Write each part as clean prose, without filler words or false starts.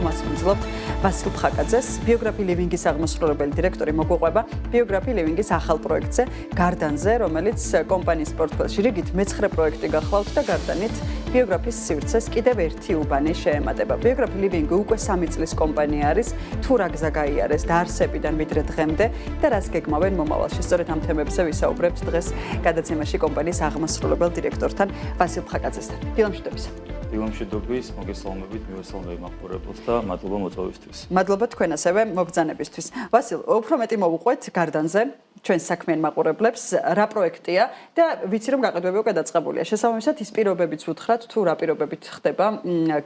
მას ვიმძლობ ვასილ ფხაკაძეს, ბიოგრაფი ლივინგის აღმასრულებელი დირექტორი მოგვყვება ბიოგრაფი ლივინგის ახალ პროექტზე გარდანზე, რომელიც კომპანიის პორტფელში რიგით მე-9 პროექტი გახლავთ და გარდანით ბიოგრაფის სივრცეს კიდევ ერთი უბანი შეემატება. ბიოგრაფი ლივინგი უკვე 3 წლის კომპანია არის, თუ რა გზა გაიარეს დაარსებიდან ვიდრე დღემდე და რას გეგმავენ მომავალში. სწორედ ამ თემებზე ვისაუბრებთ დღეს გადაცემაში კომპანიის აღმასრულებელ დირექტორთან ვასილ ფხაკაძესთან. დილამშვიდობისა. დილამშვიდობის, მოგესალმებით, მივესალმები მაყურებელს და მადლობა მოწვევისთვის. მადლობა თქვენ ასევე მობრძანებისთვის. ვასილ, უფრო მეტი მოვუყვეთ გარდანზე, ჩვენ საქმიან მაყურებლებს, რა პროექტია და ვიცი რომ გაყიდვები უკვე დაწყებულია. შესაბამისად, ის პირობებიც უთხრათ, თუ რა პირობებით ხდება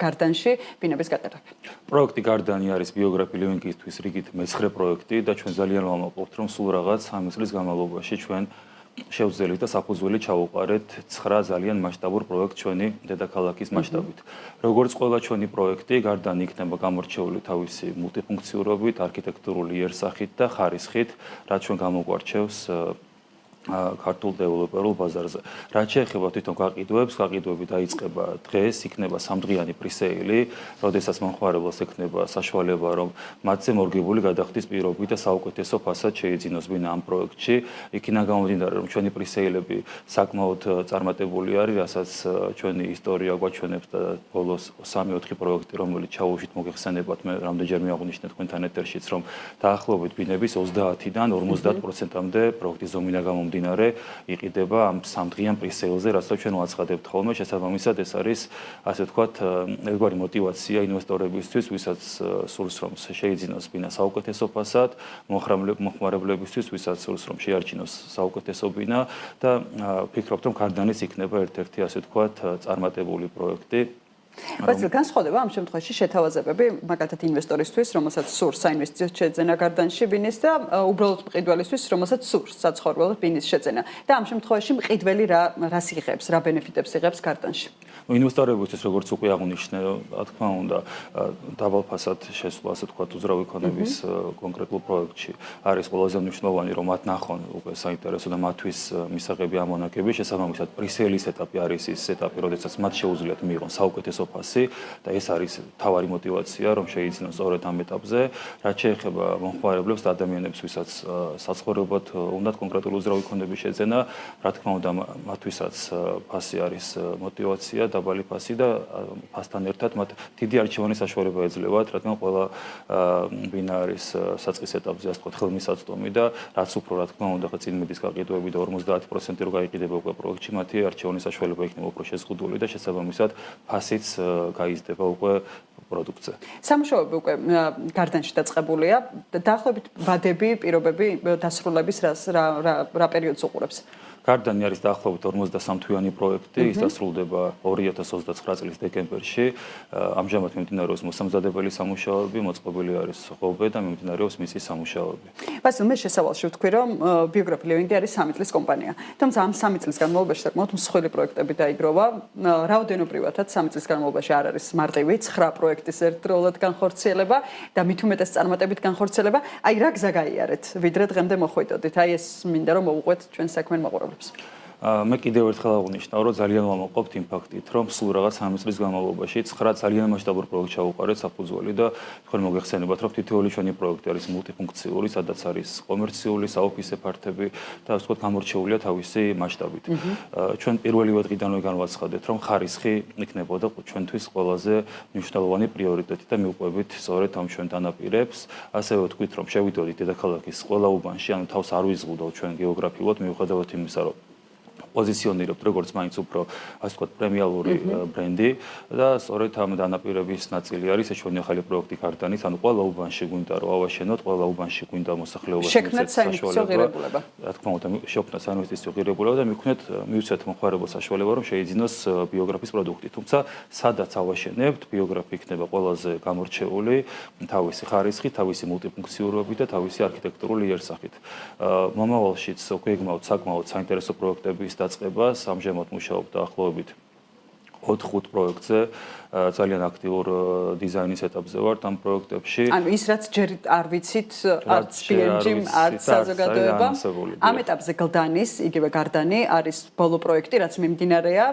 გარდანში ბინების გაყიდვები. პროექტი გარდანი არის ბიოგრაფი ლივინგისთვის რიგით მე-9 პროექტი და ჩვენ ძალიან ვამაყობთ, რომ სულ რაღაც 3 წლის განმავლობაში ჩვენ შევძელით და საფუძველი ჩავუყარეთ 9 ძალიან მასშტაბურ პროექტ ჩვენი დედაქალაქის მასშტაბით. როგორც ყველა ჩვენი პროექტი, გარდანი იქნება გამორჩეული თავისი მულტიფუნქციურობით, არქიტექტურული იერსახით და ხარისხით, რაც ჩვენ გამოგვარჩევს ქართულ დეველოპერულ ბაზარზე. რაც შეეხება თვითონ გაყიდვებს, გაყიდვები დაიწყება დღეს, იქნება 3დღიანი პრისეილი, როდესაც მომხმარებელს ექნება საშუალება, რომ მათზე მორგებული გადახდის პირობით და საუკეთესო ფასად შეიძინოს ბინა ამ პროექტში. იქიდან გამომდინარე, რომ ჩვენი პრისეილები საკმაოდ წარმატებული არის, რასაც ჩვენი ისტორია გვაჩვენებს და ბოლოს 3-4 პროექტი, რომელიც ჩაუშვით მოგეხსენებათ, მე რამდენჯერმე აღვნიშნე თქვენთან ეთერშიც, რომ დაახლოებით ბინების 30-დან 50%-მდე პროექტის ზომიდან გამომდინარე იყიდება ამ 3დღიან პრისეილზე, რასაც ჩვენ ვაცხადებთ ხოლმე. შესაბამისად, ეს არის, ასე ვთქვათ, ერთგვარი мотиваცია ინვესტორებისთვის, ვისაც სურს რომ შეიძინოს ბინა საუკეთესო ფასად, მომხმარებლებისთვის, ვისაც სურს რომ შეარჩინოს საუკეთესო ბინა და ვფიქრობთ, რომ გარდანიც იქნება ერთ-ერთი, ასე ვთქვათ, წარმატებული პროექტი. ვასილ, განსხვავდება ამ შემთხვევაში შეთავაზებები, მაგალითად ინვესტორისთვის, რომელსაც სურს საინვესტიციო შეძენა გარდანში ბინის და უბრალოდ მყიდველისთვის, რომელსაც სურს საცხოვრებლად ბინის შეძენა. და ამ შემთხვევაში მყიდველი რას იღებს, რა ბენეფიტებს იღებს გარდანში? ინვესტორებისთვის, როგორც უკვე აღვნიშნე, რა თქმა უნდა, დაბალ ფასად შესვლა, ასე ვთქვათ, უძრავი ქონების კონკრეტულ პროექტში არის ყველაზე მნიშვნელოვანი, რომ მათ ნახონ უკვე საინტერესო და მათთვის მისაღები ამონაკები. შესაბამისად, პრისეილის ეტაპი არის ის ეტაპი, როდესაც მათ შეუძლიათ მიიღონ საუკეთესო ფასი და ეს არის თავარი мотиваცია, რომ შეიძინოს სწორედ ამ ეტაპზე. რაც შეეხება მომხმარებლებს და ადამიანებს, ვისაც საცხოვრებლად უნდათ კონკრეტული უძრავი ქონების შეძენა, რა თქმა უნდა, მათთვისაც ფასი არის мотиваცია, დაბალი ფასი და ფასთან ერთად მათ დიდი არჩევანის საშუალება ეძლევათ, რადგან ყველა ბინა არის საწყის ეტაპზე, ასე ვთქვათ, ხელმისაწვდომი და რაც უფრო, რა თქმა უნდა, წინ მიდის გაყიდვები და 50% რო გაიყიდება უკვე პროექტში, მათი არჩევანის საშუალება იქნება უფრო შეზღუდული და შესაბამისად ფასიც გაიზრდება უკვე პროდუქტზე. სამუშაოები უკვე გარდანში დაწყებულია. დაახლოებით ვადები, პირობები დასრულების რა პერიოდს უყურებს? გარდანი არის დაახლოებით 53 თვიანი პროექტი, ის დასრულდება 2029 წლის დეკემბერში. ამჟამად მიმდინარეობს მოსამზადებელი სამუშაოები, მოწყობილი არის ღობე და მიმდინარეობს მისი სამუშაოები. ვასილ, მე შესავალში ვთქვი, რომ ბიოგრაფი ლივინგი არის 3 წლის კომპანია. თუმცა ამ 3 წლის განმავლობაში საკმაოდ მსხვილი პროექტები დაიგროვა. რაოდენობრივადაც 3 წლის განმავლობაში არ არის მარტივი 9 პროექტის ერთდროულად განხორციელება და მით უმეტეს წარმატებით განხორციელება. აი რა გზა გაიარეთ, ვიდრე დღემდე მოხვიდოდით. აი ეს მინდა რომ მოვუყვეთ ჩვენ საქმიან მაყურებლებს. მე კიდევ ერთხელ აღვნიშნავ, რომ ძალიან ვამაყობთ იმ ფაქტით, რომ სულ რაღაც 3 წლის განმავლობაში 9 ძალიან მასშტაბურ პროექტს ჩავუყარეთ საფუძველი და თქვენ მოგეხსენებათ, რომ თითოეული ჩვენი პროექტი არის მულტიფუნქციური, სადაც არის კომერციული, საოფისე ფართები და ასე ვთქვათ, გამორჩეულია თავისი მასშტაბით. ჩვენ პირველივე დღიდანვე განვაცხადეთ, რომ ხარისხი იქნებოდა ჩვენთვის ყველაზე მნიშვნელოვანი პრიორიტეტი და მივყვებით სწორედ ამ ჩვენ დანაპირებს. ასევე ვთქვით, რომ შევიდოდით დედაქალაქის ყველა უბანში, ანუ თავს არ ვიზღუდავთ ჩვენ გეოგრაფიულად, მიუხედავად იმისა, რომ პოზიციონირებთ როგორც მაინც უფრო, ასე ვთქვათ, პრემიალური ბრენდი და სწორედ ამ დანაპირების ნაწილი არის ეს ჩვენი ახალი პროექტი გარდანის, ანუ ყველა უბანში გვინდა რომ ავაშენოთ, ყველა უბანში გვინდა მოსახლეობას შექმნათ საინვესტიციო ღირებულება. რა თქმა უნდა, შექმნათ საინვესტიციო ღირებულება და მივცეთ მომხმარებელს საშუალება რომ შეიძინოს ბიოგრაფის პროდუქტი. თუმცა, სადაც ავაშენებთ, ბიოგრაფი იქნება ყველაზე გამორჩეული, თავისი ხარისხით, თავისი მულტიფუნქციურობით და თავისი არქიტექტურული იერსახით. მომავალშიც გვეგმავთ საკმაოდ საინტერესო პროექტების დაწყებას, ამჟამად მუშაობ დაახლოებით 4-5 პროექტზე, ძალიან აქტიურ დიზაინის ეტაპზე ვართ ამ პროექტებში. ანუ ის რაც ჯერ არ ვიცით, არც PNG-მ, არც საზოგადოებამ, ამ ეტაპზე გლდანის, იგივე გარდანი არის ბოლო პროექტი, რაც მიმდინარეა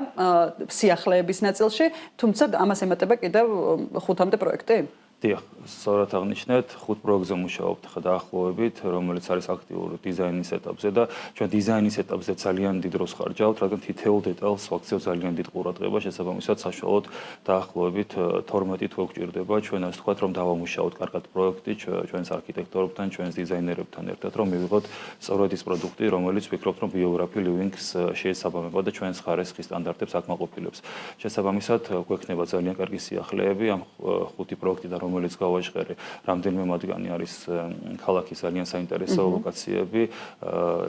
სიახლეების ნაწილში, თუმცა ამას ემატება კიდევ 5-მდე პროექტი. დიახ, სწორად აღნიშნეთ, 5 პროექტზე მუშაობთ დაახლოებით, რომელიც არის აქტიური დიზაინის ეტაპზე და ჩვენ დიზაინის ეტაპზე ძალიან დიდ დროს ხარჯავთ, რადგან თითოეულ დეტალს ვაქცევთ ძალიან დიდ ყურადღებას, შესაბამისად საშუალოდ დაახლოებით 12 თვე გვჭირდება ჩვენ ასე ვთქვათ, რომ დავამუშაოთ კარგად პროექტი ჩვენს არქიტექტორებთან, ჩვენს დიზაინერებთან ერთად, რომ მივიღოთ სწორედ ის პროდუქტი, რომელიც ვფიქრობთ, რომ Biography Living-ს შეესაბამება და ჩვენს ხარისხის სტანდარტებს აკმაყოფილებს. შესაბამისად, გვექნება ძალიან კარგი სიახლეები ამ 5 პროექტიდან, რომელიც გავაჟღერე, რამდენიმე მათგანი არის ქალაქის ძალიან საინტერესო ლოკაციები,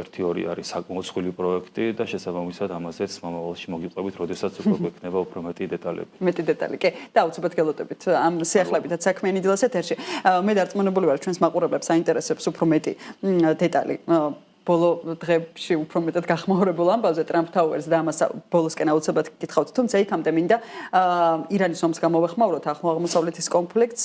1-2 არის საკმაოდ მსხვილი პროექტი და შესაბამისად ამაზეც მომავალში მოგიყვებით, როდესაც უკვე გვექნება უფრო მეტი დეტალები. მეტი დეტალი. კი, და აუცილებლად გელოდებით ამ სიახლებითაც საქმიანი დილას ეთერში. მე დარწმუნებული ვარ, ჩვენს მაყურებლებს აინტერესებს უფრო მეტი დეტალი. ბოლო დღეებში უფრო მეტად გახმაურებულ ამბავზე Trump Towers და ამას ბოლოსკენ აუცილებლად გითხავთ, თუმცა იქამდე მინდა ირანის ომს გამოვეხმაუროთ აღმოსავლეთის კონფლიქტს,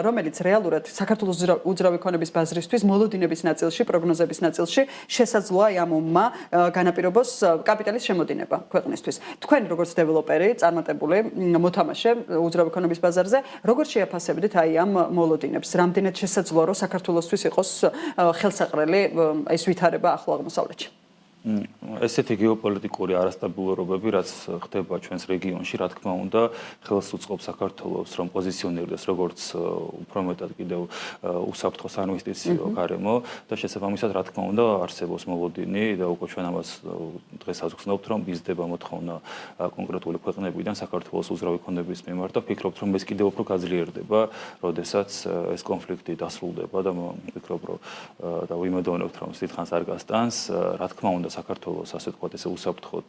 რომელიც რეალურად საქართველოს უძრავი ქონების ბაზრისთვის მოლოდინების ნაწილში, პროგნოზების ნაწილში შესაძლოა ამ ომმა განაპირობოს კაპიტალის შემოდინება ქვეყნისთვის. თქვენ როგორც დეველოპერი, წარმატებული მოთამაშე უძრავი ქონების ბაზარზე, როგორ შეაფასებდით აი ამ მოლოდინებს? რამდენად შესაძლოა რომ საქართველოსთვის იყოს ხელსაყრელი ეს ვითარება ახლო აღმოსავლეთში? ესეთი გეოპოლიტიკური არასტაბილურობები, რაც ხდება ჩვენს რეგიონში, რა თქმა უნდა, ხელს უწყობს საქართველოს, რომ პოზიციონირდეს როგორც უფრო მეტად კიდევ უსაფრთხო საინვესტიციო გარემო და შესაბამისად, რა თქმა უნდა, არსებობს მოლოდინი და უკვე ჩვენ ამას დღესაც ვხსნობთ, რომ იზრდება მოთხოვნა კონკრეტული ქვეყნებიდან საქართველოს უძრავი ქონების მიმართ და ვფიქრობთ, რომ ეს კიდევ უფრო გაძლიერდება, როდესაც ეს კონფლიქტი დასრულდება და ვფიქრობ, რომ და ვიმედოვნებთ, რომ დიდხანს არ გასტანს, რა თქმა უნდა საქართველოს ასე ვთქვათ, ესე უსაფრთხოდ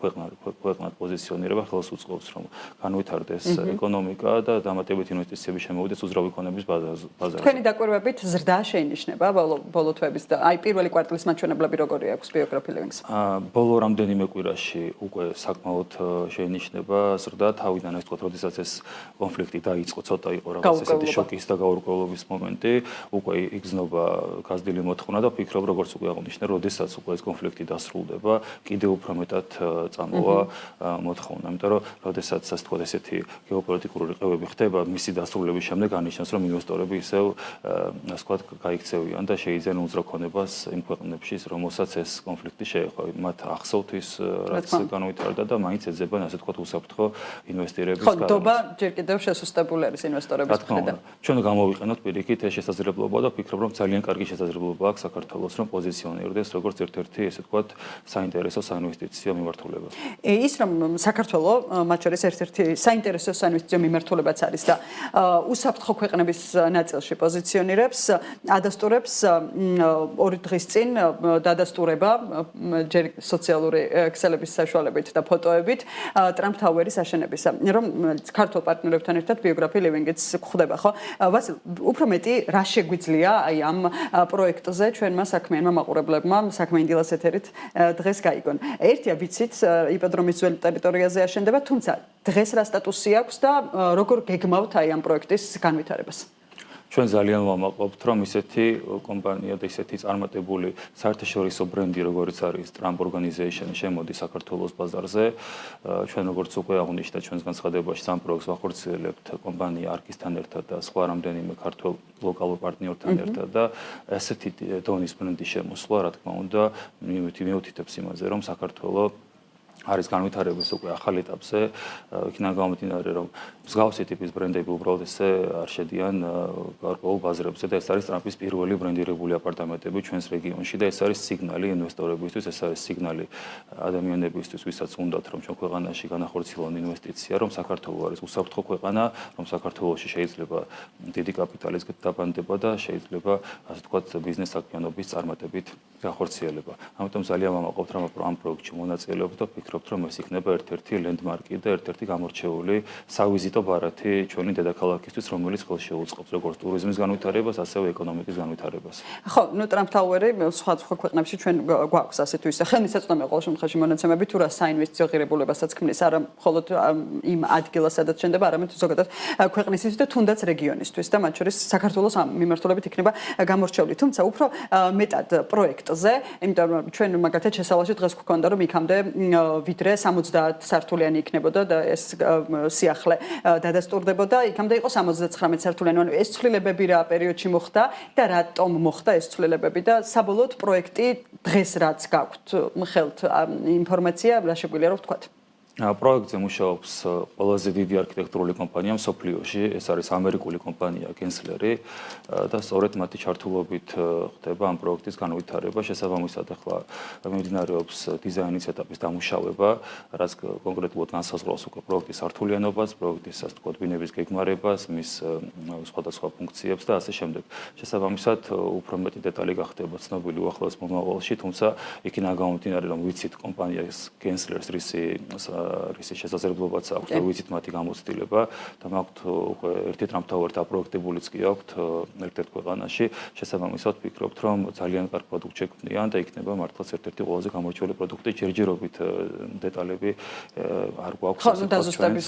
ქვეყნად პოზიციონირება ხელს უწყობს, რომ განვითარდეს ეკონომიკა და დამატებით ინვესტიციები შემოვიდეს უძრავი ქონების ბაზარზე. თქვენი დაკვირვებით ზრდა შეინიშნება ბოლო თვეების და აი პირველი კვარტალის მაჩვენებლები როგორი აქვს Biography Living-ს? ბოლო რამდენიმე კვირაში უკვე საკმაოდ შეინიშნება ზრდა, თავიდან ასე ვთქვათ, როდესაც ეს კონფლიქტი დაიწყო, ცოტა იყო რაღაც ესეთი შოკის და გაურკვევლობის მომენტი, უკვე იგრძნობა გაზრდილი მოთხოვნა და ვფიქრობ, როგორც უკვე აღნიშნე, როდესაც უკვე ეს კონფლიქტი დასრულდება, კიდევ უფრო მეტად წამოვა მოთხოვნა, იმიტომ რომ როდესაც ასე ვთქვათ, ესეთი გეოპოლიტიკური რიყევები ხდება, მისი დასრულების შემდეგ ანიშნავს, რომ ინვესტორები ისევ ასე ვთქვათ, გაიქცევიან და შეიძენონ უძრავ ქონებას იმ ქვეყნებში, რომელსაც ეს კონფლიქტი შეეხო. მათ ახსოვთ ის, რაც განვითარდა და მაინც ეძებენ ასე ვთქვათ, უსაფრთხო ინვესტირების გარემოს. ხო, დობა ჯერ კიდევ შესუსტებული არის ინვესტორების მხრიდან. ჩვენ გამოვიყენოთ პირიქით ეს შესაძლებლობა და ვფიქრობ, რომ ძალიან კარგი შესაძლებლობა აქვს საქართველოს, რომ პოზიციონირდეს როგორც ერთ-ერთი ესე ვთქვათ, საინტერესო საინვესტიციო მიმართულება. ის რომ საქართველოს მათ შორის ერთ-ერთი საინტერესო საინვესტიციო მიმართულებაც არის და უსაფრთხო ქვეყნების ნაწილში პოზიციონირებს, ადასტურებს 2 დღის წინ დადასტურება ჯერ სოციალური ქსელების საშუალებით და ფოტოებით Trump Tower-ის აშენებისა, რომ ქართულ პარტნიორებთან ერთად Biography Living-იც გვხვდება, ხო? ვასილ, უფრო მეტი რა შეგვიძლია აი ამ პროექტზე ჩვენმა საქმიანმა მაყურებლებმა საქმიანი დილას ეთერით დღეს გაიგონ. ერთია ვიცით, იპოდრომის ძველ ტერიტორიაზე აშენდება, თუმცა დღეს რა სტატუსი აქვს და როგორ გეგმავთ აი ამ პროექტის განვითარებას? ჩვენ ძალიან ვამაყობთ, რომ ისეთი კომპანია და ისეთი წარმატებული საერთაშორისო ბრენდი, როგორც არის Trump Organization, შემოდის საქართველოს ბაზარზე. ჩვენ როგორც უკვე აღნიშნეთ, ჩვენს განცხადებაში სამ პროექტს ვახორციელებთ კომპანია ARK-ისთან ერთად და სხვა რამდენიმე ქართულ ლოკალურ პარტნიორთან ერთად და ესეთი დონის ბრენდის შემოსვლა, რა თქმა უნდა, მიუთითებს იმაზე, რომ საქართველოს არის განვითარების უკვე ახალ ეტაპზე, იქიდან გამომდინარე, რომ მსგავსი ტიპის ბრენდები უბრალოდ ესე არ შედიან გარკვეულ ბაზრებზე და ეს არის Trump-ის პირველი ბრენდირებული აპარტამენტები ჩვენს რეგიონში და ეს არის სიგნალი ინვესტორებისთვის, ეს არის სიგნალი ადამიანებისთვის, ვისაც უნდათ, რომ ჩვენ ქვეყანაში განახორციელონ ინვესტიცია, რომ საქართველოს არის უსაფრთხო ქვეყანა, რომ საქართველოში შეიძლება დიდი კაპიტალის დაბანდება და შეიძლება, ასე ვთქვათ, ბიზნეს საქმიანობის წარმატებით განხორციელება. ამიტომ ძალიან ვამაყობთ, რომ ამ პროექტში მონაწილეობთ და ვფიქრობ, რომ ეს იქნება ერთ-ერთი ლენდმარკი და ერთ-ერთი გამორჩეული სავიზიტო ბარათი ჩვენი დედაქალაქისთვის, რომელიც ხელს შეუწყობს როგორც ტურიზმის განვითარებას, ასევე ეკონომიკის განვითარებას. ხო, Trump Tower-ი სხვა ქვეყნებში ჩვენ გვაქვს ასე თუ ისე ხელმისაწვდომი ყოველ შემთხვევაში მონაცემები თუ რა საინვესტიციო ღირებულებასაც ქმნის, არა მხოლოდ იმ ადგილას, სადაც შენდება, არამედ ზოგადად ქვეყნისთვის და თუნდაც რეგიონისთვის და მათ შორის საქართველოს ამ მიმართულებით იქნება გამორჩეული. თუმცა უფრო მეტად პროექტზე, იმიტომ რომ ჩვენ მაგალითად შესავალში დღეს გვქონდა რომ იქამდე ვიდრე 70 სართულიანი იქნებოდა და ეს სიახლე დადასტურდებოდა. იქამდე იყო 79 სართულიანი. ანუ ეს ცვლილებები რა პერიოდში მოხდა და რატომ მოხდა ეს ცვლილებები და საბოლოოდ პროექტი დღეს რაც გაქვთ ხელთ ინფორმაცია რა შეგვიძლია რომ ვთქვათ. პროექტზე მუშაობს ყველაზე დიდი არქიტექტურული კომპანია მსოფლიოში, ეს არის ამერიკული კომპანია Gensler-ი და სწორედ მათი ჩართულობით ხდება ამ პროექტის განვითარება. შესაბამისად, ახლა მიმდინარეობს დიზაინის ეტაპის დამუშავება, რაც კონკრეტულად განსაზღვრავს უკვე პროექტის სართულიანობას, პროექტის ასე ვთქვათ, ბინების გეგმარებას, მის სხვადასხვა ფუნქციებს და ასე შემდეგ. შესაბამისად, უფრო მეტი დეტალი გახდება ცნობილი უახლოეს მომავალში, თუმცა იქიდან გამომდინარე, რომ ვიცით კომპანიას Gensler-ს რის შესაძლებლობაც აქვს და ვიცით მათი გამოცდილება და მაქვთ უკვე ერთი ტრამთავარი დაპროექტებულიც კი აქვთ ერთ-ერთ ქვეყანაში. შესაბამისად ვფიქრობთ, რომ ძალიან კარგ პროდუქტს შექმნიან და იქნება მართლაც ერთ-ერთი ყველაზე გამორჩეული პროდუქტი. ჯერჯერობით დეტალები არ გვაქვს დაზუსტების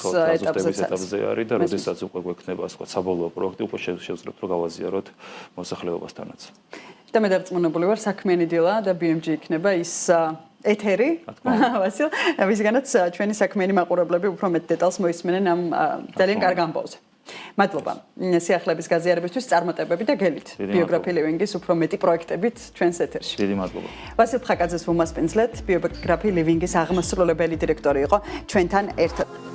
ეტაპზე არის და როდესაც უკვე გვექნება სხვა საბოლოო პროექტი, უკვე შევძლებთ რომ გავაზიაროთ მოსახლეობასთანაც. და მე დარწმუნებული ვარ, საქმიანი დილა და BMG იქნება ის ეთერი, ვასილ, ვისგანაც ჩვენი საქმიანი მაყურებლები უფრო მეტ დეტალს მოისმენენ ამ ძალიან კარგ ამბავზე. მადლობა. სიახლეების გაზიარებისთვის წარმატებები და გელით. ბიოგრაფი ლივინგის უფრო მეტი პროექტებით ჩვენს ეთერში. დიდი მადლობა. ვასილ ფხაკაძეს ვუმასპინძლეთ, ბიოგრაფი ლივინგის აღმასრულებელი დირექტორი იყო ჩვენთან ერთად.